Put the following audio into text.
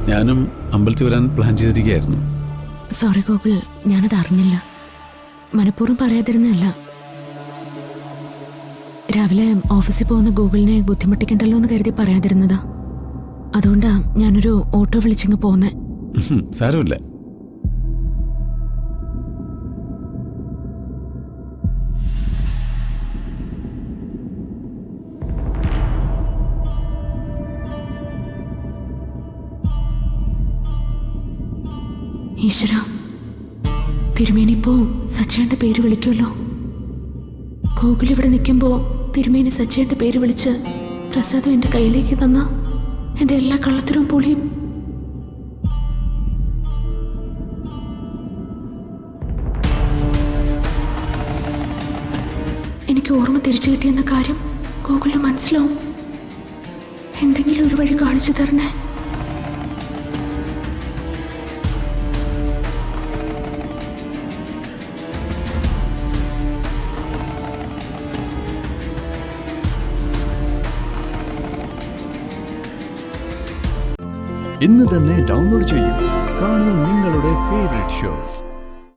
ഞാനും അമ്പലത്തിൽ വരാൻ പ്ലാൻ ചെയ്തിരിക്കുകയായിരുന്നു. സോറി ഗോകുൽ, ഞാനത് അറിഞ്ഞില്ല. മനഃപൂർവ്വം പറയാതിരുന്നല്ല. രാവിലെ ഓഫീസിൽ പോകുന്ന ഗൂഗിളിനെ ബുദ്ധിമുട്ടിക്കണ്ടല്ലോ എന്ന് കരുതി പറയാതിരുന്നതാ. അതുകൊണ്ടാ ഞാനൊരു ഓട്ടോ വിളിച്ചിങ്ങ് പോന്നെ. സാരമില്ല. ഈശ്വര, തിരുമേനിപ്പോ സച്ചേന്റെ പേര് വിളിക്കുമല്ലോ. ഗൂഗിൾ ഇവിടെ നിൽക്കുമ്പോ തിരുമേനി സച്ചേന്റെ പേര് വിളിച്ച് പ്രസാദം എന്റെ കയ്യിലേക്ക് തന്ന എന്റെ എല്ലാ കള്ളത്തിനും പൊളിയും. എനിക്ക് ഓർമ്മ തിരിച്ചു കിട്ടിയെന്ന കാര്യം ഗൂഗിളിന് മനസ്സിലാവും. എന്തെങ്കിലും ഒരു വഴി കാണിച്ചു തരണേ. ഇന്ന് തന്നെ ഡൗൺലോഡ് ചെയ്യൂ. കാണൂ നിങ്ങളുടെ ഫേവറേറ്റ് ഷോസ്.